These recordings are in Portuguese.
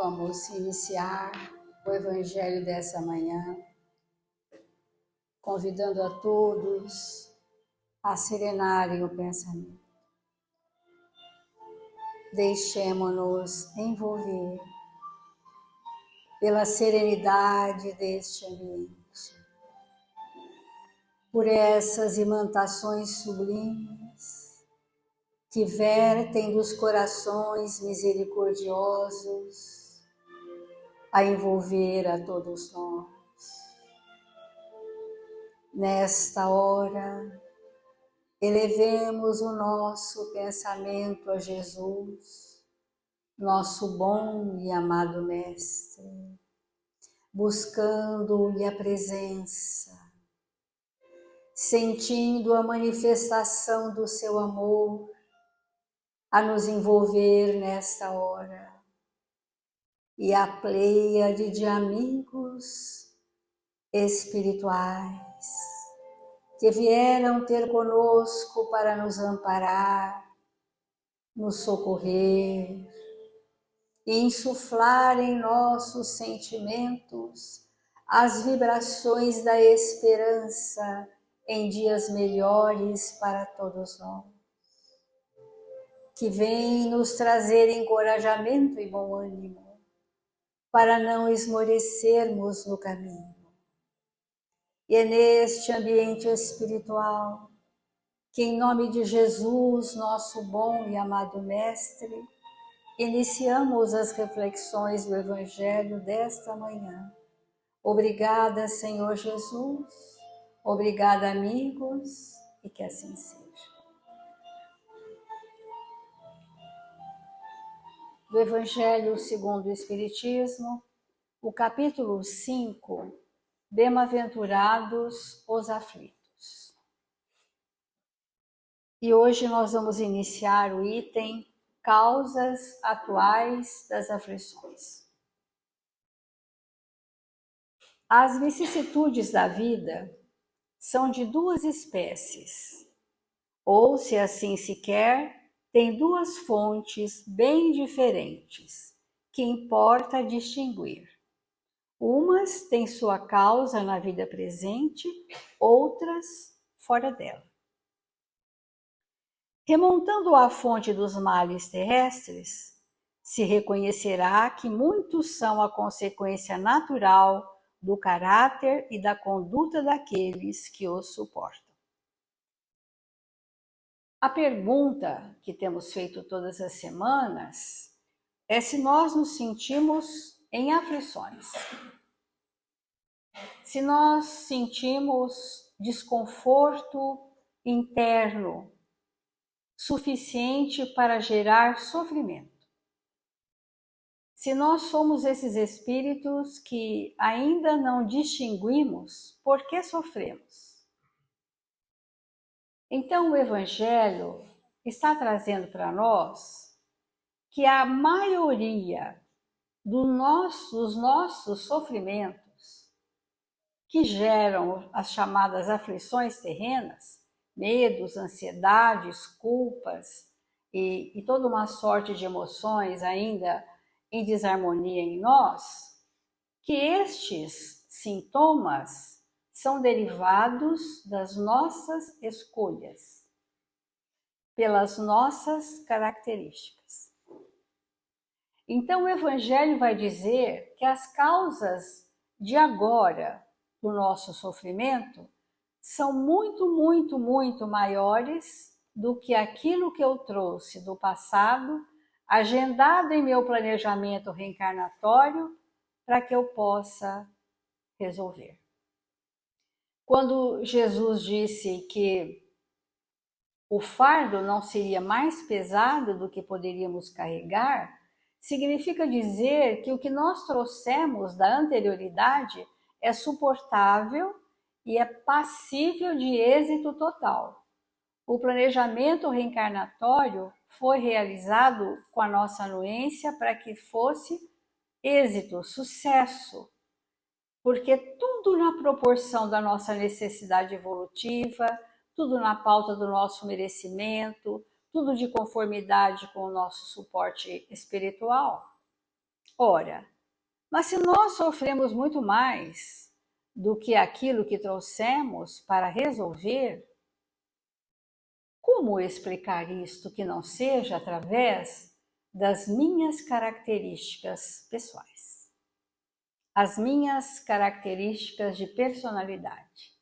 vamos iniciar o Evangelho dessa manhã, convidando a todos a serenarem o pensamento. Deixemo-nos envolver pela serenidade deste ambiente, por essas imantações sublimes que vertem dos corações misericordiosos a envolver a todos nós. Nesta hora, elevemos o nosso pensamento a Jesus, nosso bom e amado Mestre, buscando-lhe a presença, sentindo a manifestação do seu amor a nos envolver nesta hora, e a pleiade de amigos espirituais que vieram ter conosco para nos amparar, nos socorrer e insuflar em nossos sentimentos as vibrações da esperança em dias melhores para todos nós, que vem nos trazer encorajamento e bom ânimo para não esmorecermos no caminho. E é neste ambiente espiritual que, em nome de Jesus, nosso bom e amado Mestre, iniciamos as reflexões do Evangelho desta manhã. Obrigada, Senhor Jesus, obrigada, amigos, e que assim seja. Do Evangelho segundo o Espiritismo, o capítulo 5, Bem-aventurados os aflitos. E hoje nós vamos iniciar o item Causas atuais das aflições. As vicissitudes da vida são de duas espécies, ou, se assim se quer, tem duas fontes bem diferentes, que importa distinguir. Umas têm sua causa na vida presente, outras fora dela. Remontando à fonte dos males terrestres, se reconhecerá que muitos são a consequência natural do caráter e da conduta daqueles que os suportam. A pergunta que temos feito todas as semanas é se nós nos sentimos em aflições. Se nós sentimos desconforto interno suficiente para gerar sofrimento. Se nós somos esses espíritos que ainda não distinguimos por que sofremos. Então o Evangelho está trazendo para nós que a maioria dos nossos sofrimentos que geram as chamadas aflições terrenas, medos, ansiedades, culpas e toda uma sorte de emoções ainda em desarmonia em nós, que estes sintomas são derivados das nossas escolhas, pelas nossas características. Então o Evangelho vai dizer que as causas de agora do nosso sofrimento são muito maiores do que aquilo que eu trouxe do passado, agendado em meu planejamento reencarnatório, para que eu possa resolver. Quando Jesus disse que o fardo não seria mais pesado do que poderíamos carregar, significa dizer que o que nós trouxemos da anterioridade é suportável e é passível de êxito total. O planejamento reencarnatório foi realizado com a nossa anuência para que fosse êxito, sucesso, porque tudo na proporção da nossa necessidade evolutiva, tudo na pauta do nosso merecimento, tudo de conformidade com o nosso suporte espiritual. Ora, mas se nós sofremos muito mais do que aquilo que trouxemos para resolver, como explicar isto que não seja através das minhas características pessoais, as minhas características de personalidade?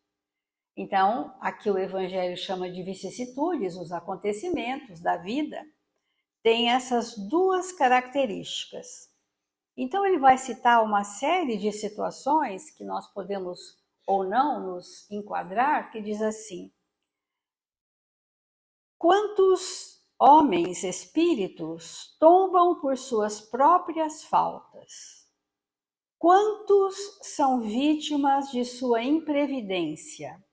Então, aqui o Evangelho chama de vicissitudes, os acontecimentos da vida, têm essas duas características. Então, ele vai citar uma série de situações que nós podemos ou não nos enquadrar, que diz assim: quantos homens, espíritos, tombam por suas próprias faltas? Quantos são vítimas de sua imprevidência?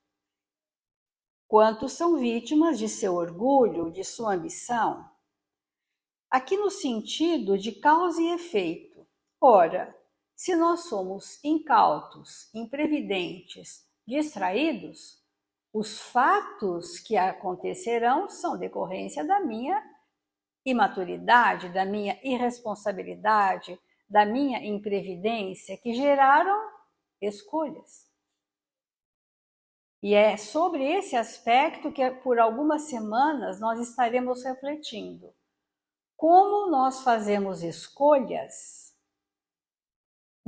Quantos são vítimas de seu orgulho, de sua ambição? Aqui no sentido de causa e efeito. Ora, se nós somos incautos, imprevidentes, distraídos, os fatos que acontecerão são decorrência da minha imaturidade, da minha irresponsabilidade, da minha imprevidência, que geraram escolhas. E é sobre esse aspecto que por algumas semanas nós estaremos refletindo. Como nós fazemos escolhas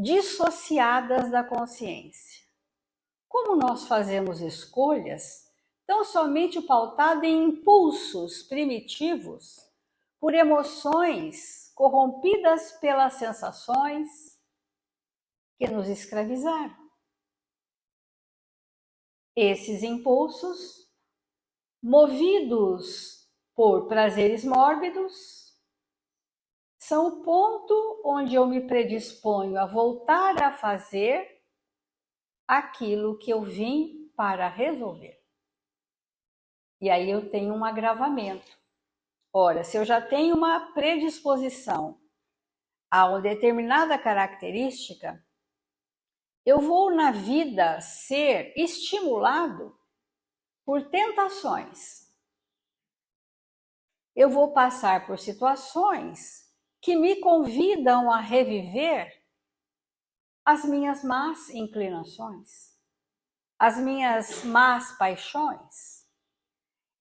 dissociadas da consciência? Como nós fazemos escolhas tão somente pautadas em impulsos primitivos, por emoções corrompidas pelas sensações que nos escravizaram? Esses impulsos, movidos por prazeres mórbidos, são o ponto onde eu me predisponho a voltar a fazer aquilo que eu vim para resolver. E aí eu tenho um agravamento. Ora, se eu já tenho uma predisposição a uma determinada característica, eu vou na vida ser estimulado por tentações. Eu vou passar por situações que me convidam a reviver as minhas más inclinações, as minhas más paixões.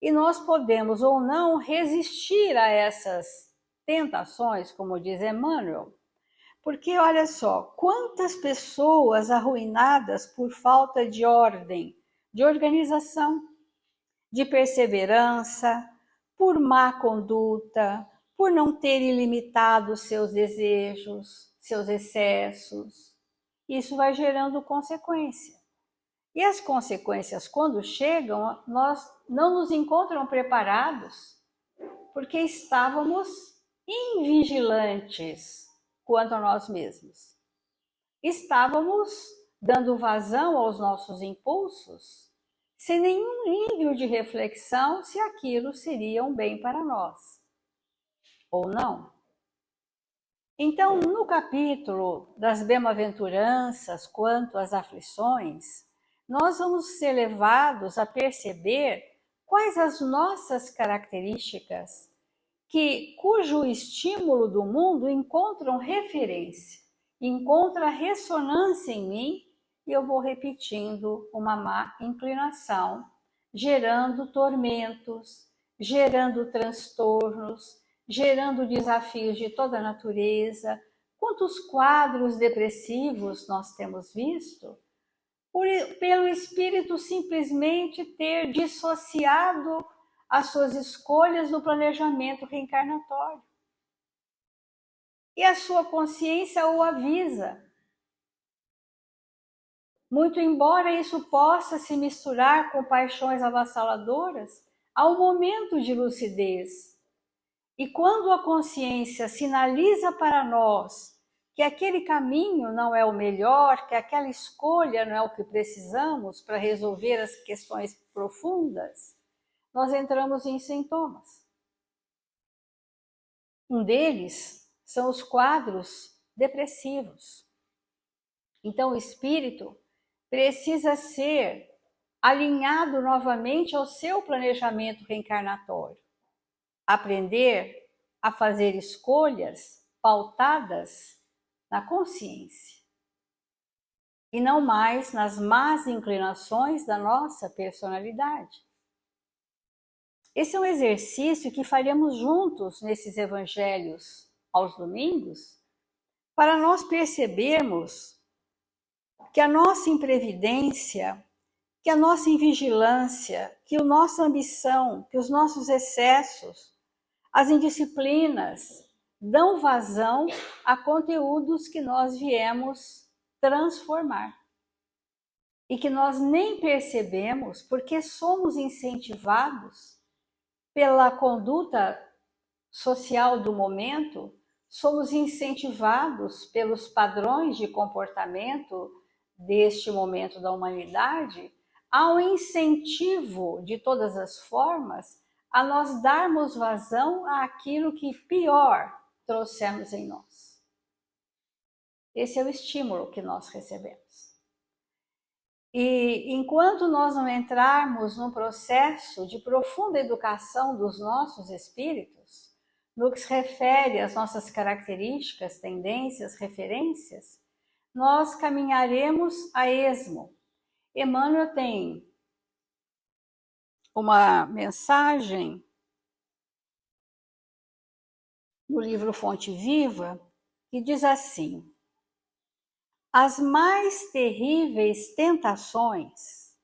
E nós podemos ou não resistir a essas tentações, como diz Emmanuel, porque olha só, quantas pessoas arruinadas por falta de ordem, de organização, de perseverança, por má conduta, por não ter ilimitado seus desejos, seus excessos. Isso vai gerando consequência. E as consequências, quando chegam, nós não nos encontram preparados, porque estávamos invigilantes quanto a nós mesmos. Estávamos dando vazão aos nossos impulsos, sem nenhum nível de reflexão se aquilo seria um bem para nós, ou não. Então, no capítulo das bem-aventuranças quanto às aflições, nós vamos ser levados a perceber quais as nossas características cujo estímulo do mundo encontram referência, encontra ressonância em mim, e eu vou repetindo uma má inclinação, gerando tormentos, gerando transtornos, gerando desafios de toda a natureza. Quantos quadros depressivos nós temos visto? Pelo espírito simplesmente ter dissociado as suas escolhas do planejamento reencarnatório. E a sua consciência o avisa. Muito embora isso possa se misturar com paixões avassaladoras, há um momento de lucidez. E quando a consciência sinaliza para nós que aquele caminho não é o melhor, que aquela escolha não é o que precisamos para resolver as questões profundas, nós entramos em sintomas. Um deles são os quadros depressivos. Então, o espírito precisa ser alinhado novamente ao seu planejamento reencarnatório. Aprender a fazer escolhas pautadas na consciência, e não mais nas más inclinações da nossa personalidade. Esse é um exercício que faremos juntos nesses evangelhos aos domingos, para nós percebermos que a nossa imprevidência, que a nossa invigilância, que a nossa ambição, que os nossos excessos, as indisciplinas, dão vazão a conteúdos que nós viemos transformar. E que nós nem percebemos porque somos incentivados pela conduta social do momento, somos incentivados pelos padrões de comportamento deste momento da humanidade, ao incentivo de todas as formas a nós darmos vazão àquilo que pior trouxemos em nós. Esse é o estímulo que nós recebemos. E enquanto nós não entrarmos num processo de profunda educação dos nossos espíritos, no que se refere às nossas características, tendências, referências, nós caminharemos a esmo. Emmanuel tem uma mensagem no livro Fonte Viva que diz assim: as mais terríveis tentações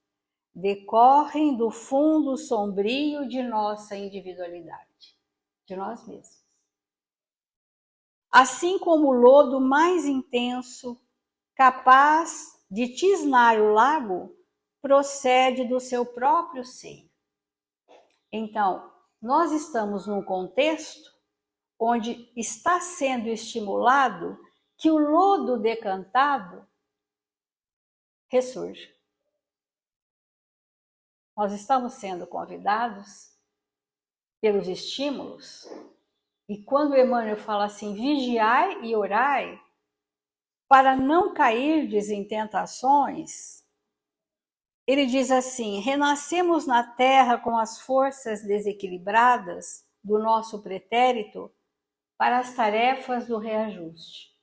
decorrem do fundo sombrio de nossa individualidade, de nós mesmos. Assim como o lodo mais intenso, capaz de tisnar o lago, procede do seu próprio seio. Então, nós estamos num contexto onde está sendo estimulado que o lodo decantado ressurja. Nós estamos sendo convidados pelos estímulos, e quando Emmanuel fala assim, vigiai e orai, para não cairdes em tentações, ele diz assim, renascemos na terra com as forças desequilibradas do nosso pretérito para as tarefas do reajuste.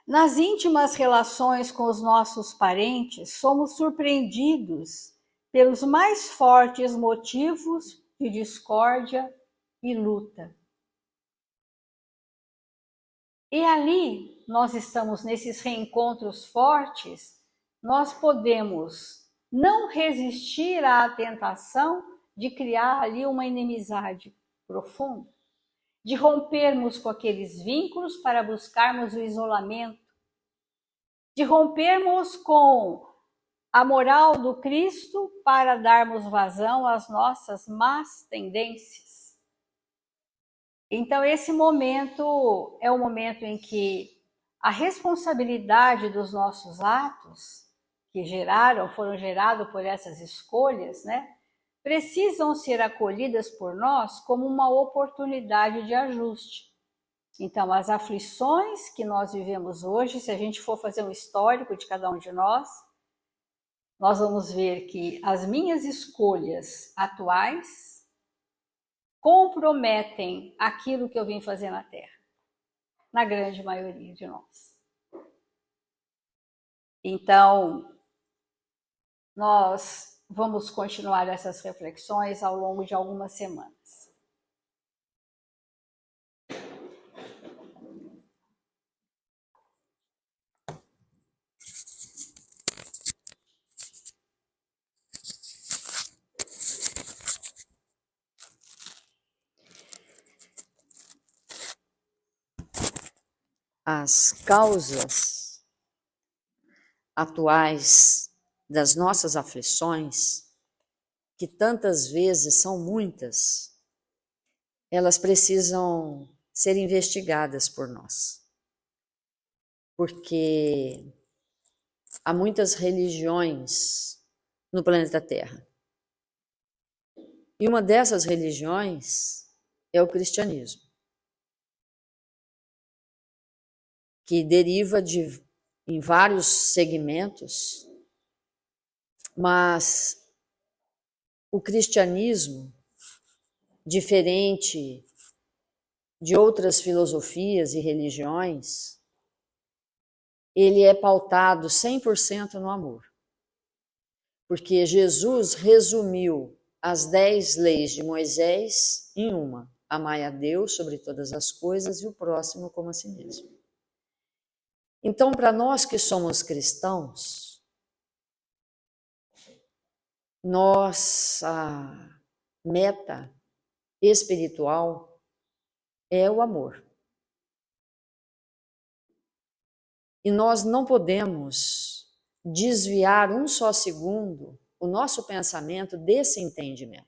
Nas íntimas relações com os nossos parentes, somos surpreendidos pelos mais fortes motivos de discórdia e luta. E ali, nós estamos nesses reencontros fortes, nós podemos não resistir à tentação de criar ali uma inimizade profunda, de rompermos com aqueles vínculos para buscarmos o isolamento, de rompermos com a moral do Cristo para darmos vazão às nossas más tendências. Então, esse momento é o momento em que a responsabilidade dos nossos atos, que foram gerados por essas escolhas, né, precisam ser acolhidas por nós como uma oportunidade de ajuste. Então, as aflições que nós vivemos hoje, se a gente for fazer um histórico de cada um de nós vamos ver que as minhas escolhas atuais comprometem aquilo que eu vim fazer na Terra, na grande maioria de nós. Então, nós vamos continuar essas reflexões ao longo de algumas semanas. As causas atuais das nossas aflições, que tantas vezes são muitas, elas precisam ser investigadas por nós. Porque há muitas religiões no planeta Terra. E uma dessas religiões é o cristianismo, que deriva em vários segmentos, mas o cristianismo, diferente de outras filosofias e religiões, ele é pautado 100% no amor. Porque Jesus resumiu as 10 leis de Moisés em uma: amai a Deus sobre todas as coisas e o próximo como a si mesmo. Então, para nós que somos cristãos, nossa meta espiritual é o amor. E nós não podemos desviar um só segundo o nosso pensamento desse entendimento.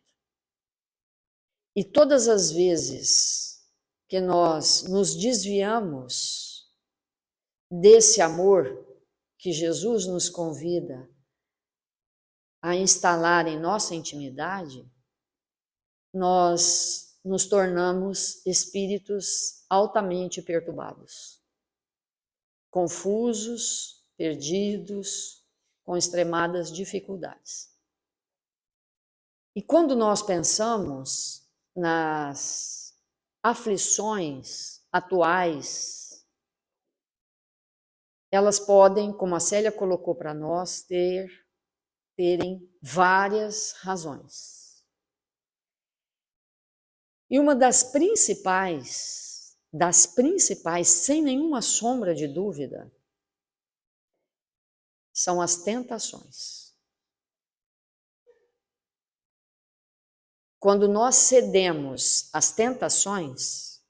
E todas as vezes que nós nos desviamos desse amor que Jesus nos convida a instalar em nossa intimidade, nós nos tornamos espíritos altamente perturbados, confusos, perdidos, com extremadas dificuldades. E quando nós pensamos nas aflições atuais, elas podem, como a Célia colocou para nós, terem várias razões. E uma das principais, sem nenhuma sombra de dúvida, são as tentações. Quando nós cedemos às tentações,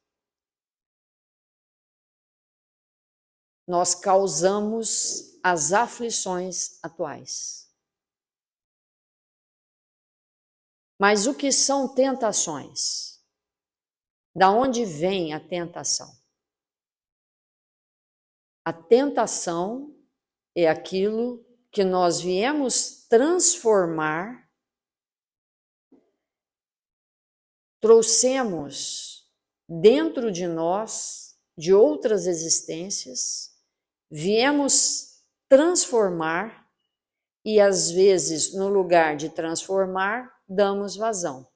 nós causamos as aflições atuais. Mas o que são tentações? Da onde vem a tentação? A tentação é aquilo que nós viemos transformar, trouxemos dentro de nós, de outras existências, viemos transformar e, às vezes, no lugar de transformar, damos vazão.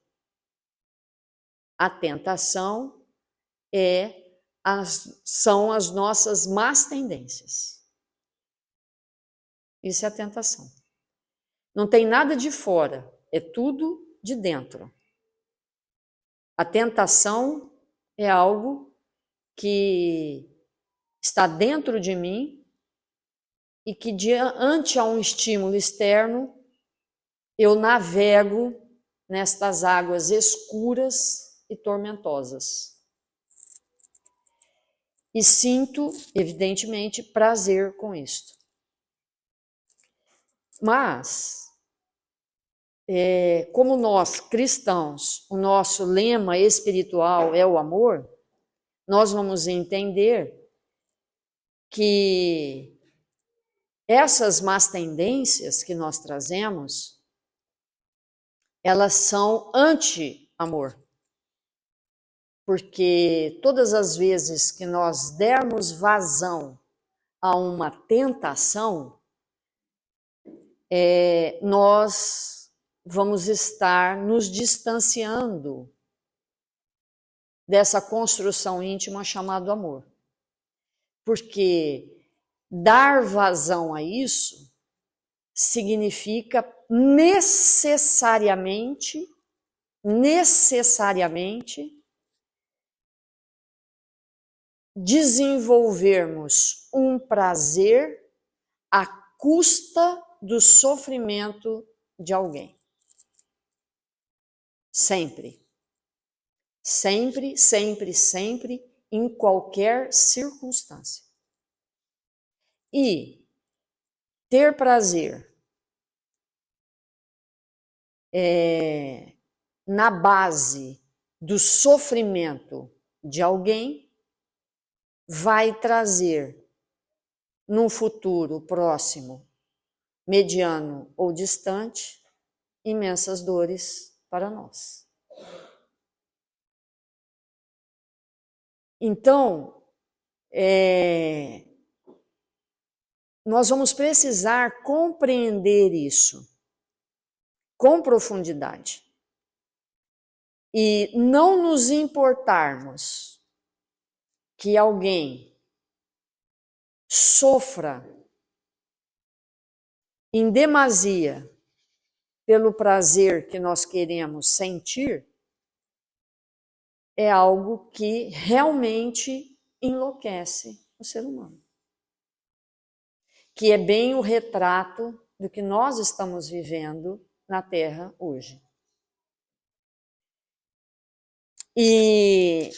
A tentação são as nossas más tendências. Isso é a tentação. Não tem nada de fora, é tudo de dentro. A tentação é algo que está dentro de mim e que, diante a um estímulo externo, eu navego nestas águas escuras e tormentosas. E sinto, evidentemente, prazer com isto. Mas, como nós cristãos, o nosso lema espiritual é o amor, nós vamos entender que essas más tendências que nós trazemos, elas são anti-amor. Porque todas as vezes que nós dermos vazão a uma tentação, nós vamos estar nos distanciando dessa construção íntima chamada amor. Porque dar vazão a isso significa necessariamente desenvolvermos um prazer à custa do sofrimento de alguém. Sempre. Sempre, sempre, sempre, em qualquer circunstância. E ter prazer na base do sofrimento de alguém vai trazer, num futuro próximo, mediano ou distante, imensas dores para nós. Então, nós vamos precisar compreender isso com profundidade e não nos importarmos que alguém sofra em demasia pelo prazer que nós queremos sentir, é algo que realmente enlouquece o ser humano. Que é bem o retrato do que nós estamos vivendo na Terra hoje. E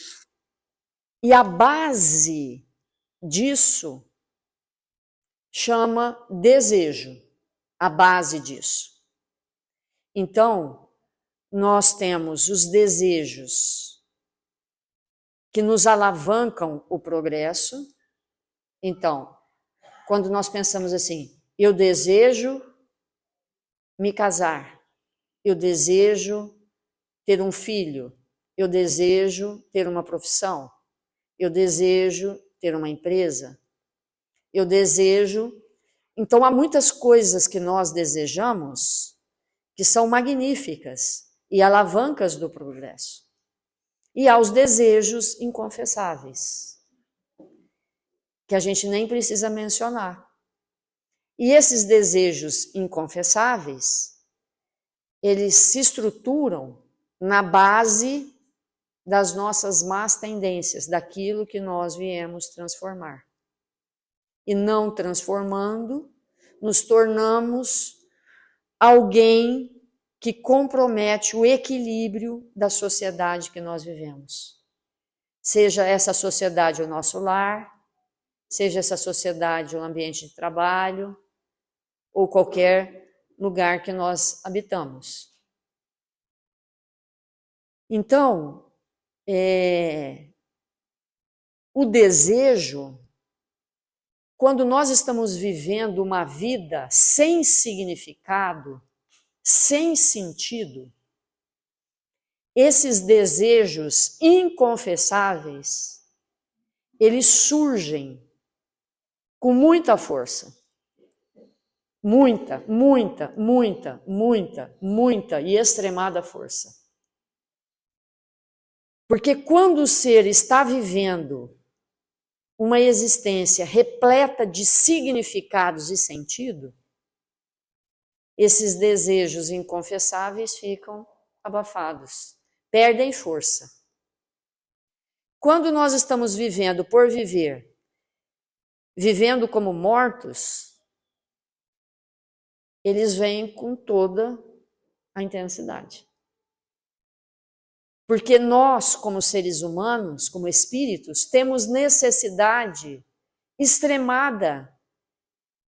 a base disso chama desejo, a base disso. Então, nós temos os desejos que nos alavancam o progresso. Então, quando nós pensamos assim, eu desejo me casar, eu desejo ter um filho, eu desejo ter uma profissão, eu desejo ter uma empresa, eu desejo... Então, há muitas coisas que nós desejamos que são magníficas e alavancas do progresso. E há os desejos inconfessáveis, que a gente nem precisa mencionar. E esses desejos inconfessáveis, eles se estruturam na base das nossas más tendências, daquilo que nós viemos transformar. E não transformando, nos tornamos alguém que compromete o equilíbrio da sociedade que nós vivemos. Seja essa sociedade o nosso lar, seja essa sociedade o ambiente de trabalho, ou qualquer lugar que nós habitamos. Então, o desejo, quando nós estamos vivendo uma vida sem significado, sem sentido, esses desejos inconfessáveis, eles surgem com muita força. Muita, muita, muita, muita, muita e extremada força. Porque quando o ser está vivendo uma existência repleta de significados e sentido, esses desejos inconfessáveis ficam abafados, perdem força. Quando nós estamos vivendo por viver, vivendo como mortos, eles vêm com toda a intensidade. Porque nós, como seres humanos, como espíritos, temos necessidade extremada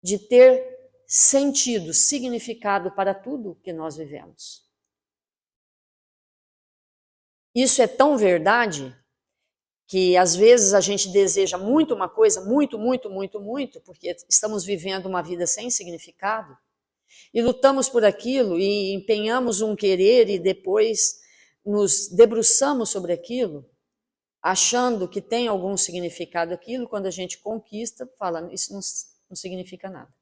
de ter sentido, significado para tudo que nós vivemos. Isso é tão verdade que às vezes a gente deseja muito uma coisa, muito, muito, muito, muito, porque estamos vivendo uma vida sem significado, e lutamos por aquilo e empenhamos um querer e depois nos debruçamos sobre aquilo, achando que tem algum significado aquilo, quando a gente conquista, fala, isso não significa nada.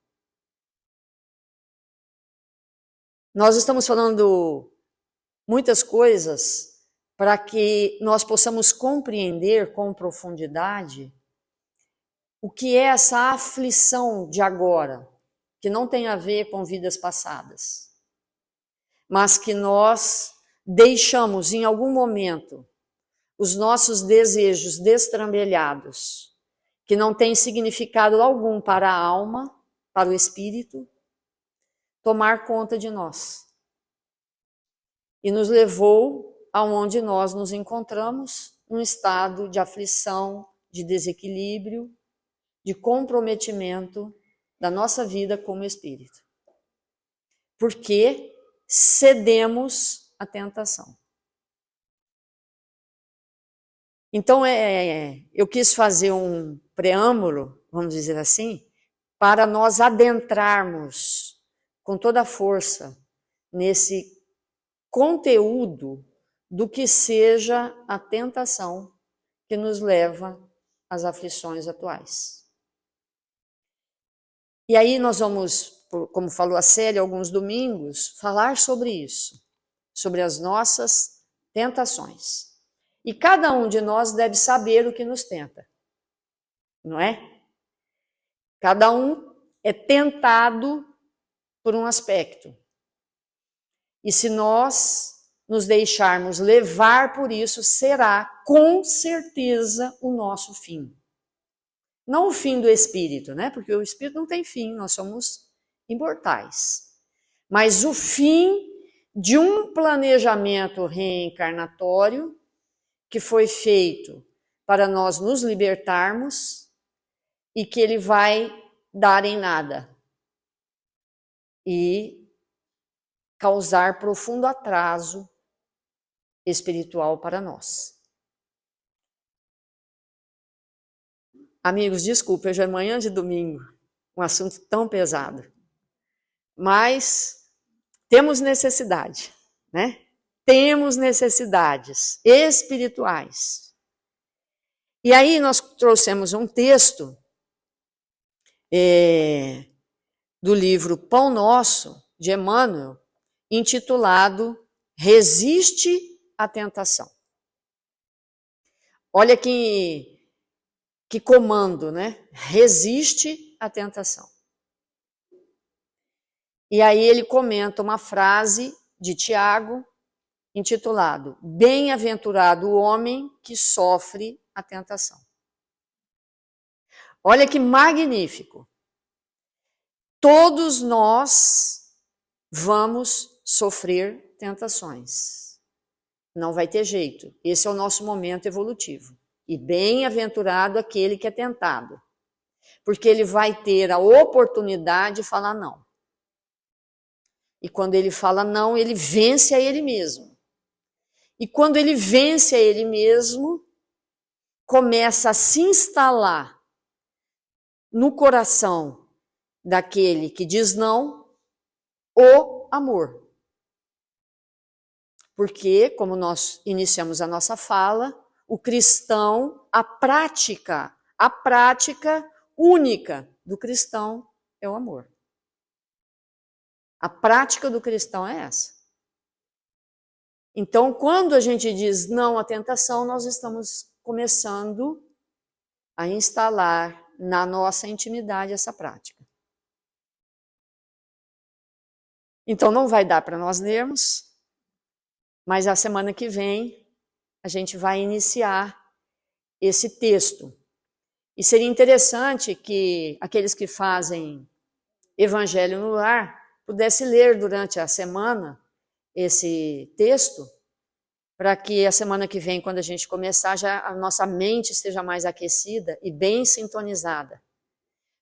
Nós estamos falando muitas coisas para que nós possamos compreender com profundidade o que é essa aflição de agora, que não tem a ver com vidas passadas, mas que nós deixamos em algum momento os nossos desejos destrambelhados, que não têm significado algum para a alma, para o espírito, tomar conta de nós. E nos levou aonde nós nos encontramos, num estado de aflição, de desequilíbrio, de comprometimento da nossa vida como espírito. Porque cedemos à tentação. Então, eu quis fazer um preâmbulo, vamos dizer assim, para nós adentrarmos com toda a força nesse conteúdo do que seja a tentação que nos leva às aflições atuais. E aí nós vamos, como falou a Célia, alguns domingos, falar sobre isso, sobre as nossas tentações. E cada um de nós deve saber o que nos tenta. não é? Cada um é tentado por um aspecto. E se nós nos deixarmos levar por isso, será com certeza o nosso fim. Não o fim do espírito, né? Porque o espírito não tem fim, nós somos imortais. Mas o fim de um planejamento reencarnatório que foi feito para nós nos libertarmos e que ele vai dar em nada e causar profundo atraso espiritual para nós. Amigos, desculpe, hoje é manhã de domingo, um assunto tão pesado. Mas temos necessidade, né? Temos necessidades espirituais. E aí nós trouxemos um texto do livro Pão Nosso, de Emmanuel, intitulado Resiste à Tentação. Olha que comando, né? Resiste à tentação. E aí ele comenta uma frase de Tiago, intitulado Bem-aventurado o homem que sofre a tentação. Olha que magnífico. Todos nós vamos sofrer tentações. Não vai ter jeito. Esse é o nosso momento evolutivo. E bem-aventurado aquele que é tentado. Porque ele vai ter a oportunidade de falar não. E quando ele fala não, ele vence a ele mesmo. E quando ele vence a ele mesmo, começa a se instalar no coração daquele que diz não, o amor. Porque, como nós iniciamos a nossa fala, o cristão, a prática única do cristão é o amor. A prática do cristão é essa. Então, quando a gente diz não à tentação, nós estamos começando a instalar na nossa intimidade essa prática. Então, não vai dar para nós lermos, mas a semana que vem a gente vai iniciar esse texto. E seria interessante que aqueles que fazem Evangelho no Lar pudessem ler durante a semana esse texto, para que a semana que vem, quando a gente começar, já a nossa mente esteja mais aquecida e bem sintonizada.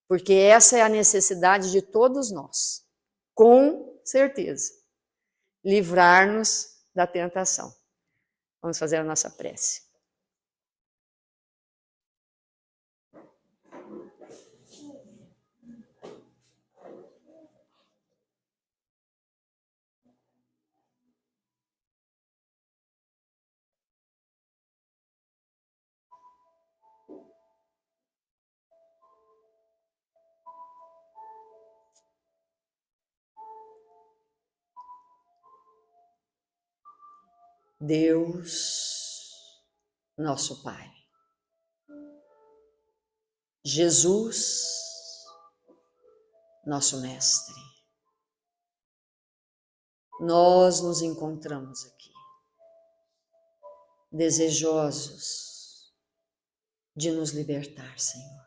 Porque essa é a necessidade de todos nós, com certeza. Livrar-nos da tentação. Vamos fazer a nossa prece. Deus, nosso Pai. Jesus, nosso Mestre. Nós nos encontramos aqui, desejosos de nos libertar, Senhor,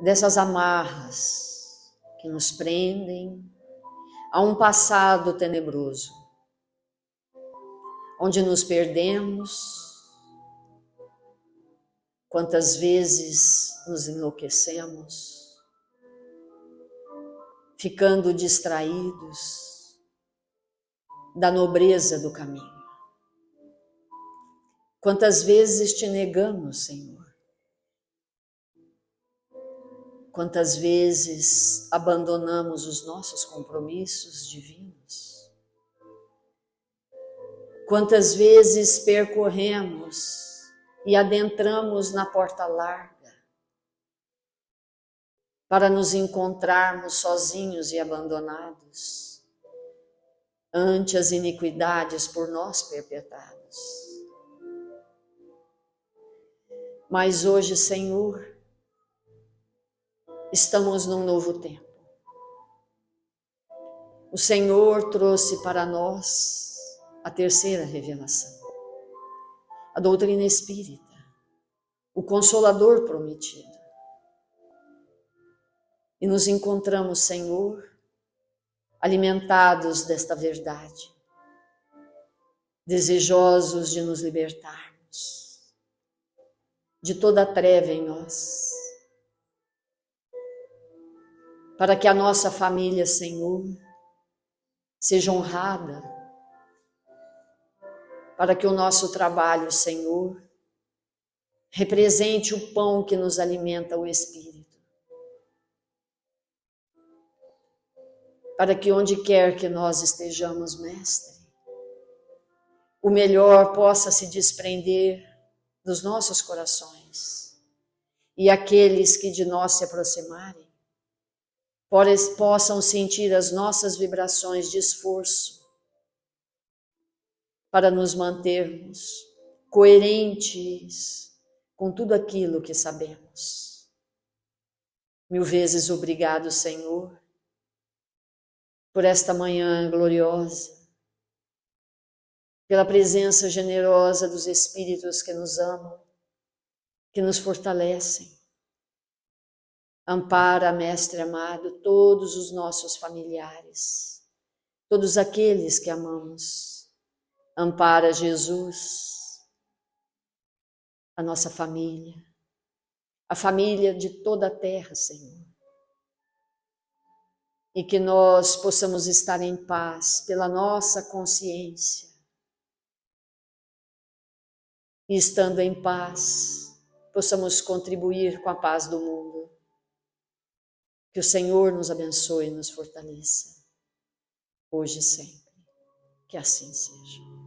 dessas amarras que nos prendem a um passado tenebroso, onde nos perdemos, quantas vezes nos enlouquecemos, ficando distraídos da nobreza do caminho. Quantas vezes te negamos, Senhor? Quantas vezes abandonamos os nossos compromissos divinos? Quantas vezes percorremos e adentramos na porta larga para nos encontrarmos sozinhos e abandonados ante as iniquidades por nós perpetradas. Mas hoje, Senhor, estamos num novo tempo. O Senhor trouxe para nós a terceira revelação, a doutrina espírita, o Consolador prometido. E nos encontramos, Senhor, alimentados desta verdade, desejosos de nos libertarmos de toda a treva em nós, para que a nossa família, Senhor, seja honrada, para que o nosso trabalho, Senhor, represente o pão que nos alimenta o Espírito, para que onde quer que nós estejamos, Mestre, o melhor possa se desprender dos nossos corações, e aqueles que de nós se aproximarem possam sentir as nossas vibrações de esforço para nos mantermos coerentes com tudo aquilo que sabemos. 1000 vezes obrigado, Senhor, por esta manhã gloriosa, pela presença generosa dos Espíritos que nos amam, que nos fortalecem. Ampara, Mestre amado, todos os nossos familiares, todos aqueles que amamos. Ampara, Jesus, a nossa família, a família de toda a terra, Senhor. E que nós possamos estar em paz pela nossa consciência. E estando em paz, possamos contribuir com a paz do mundo. Que o Senhor nos abençoe e nos fortaleça, hoje e sempre. Que assim seja.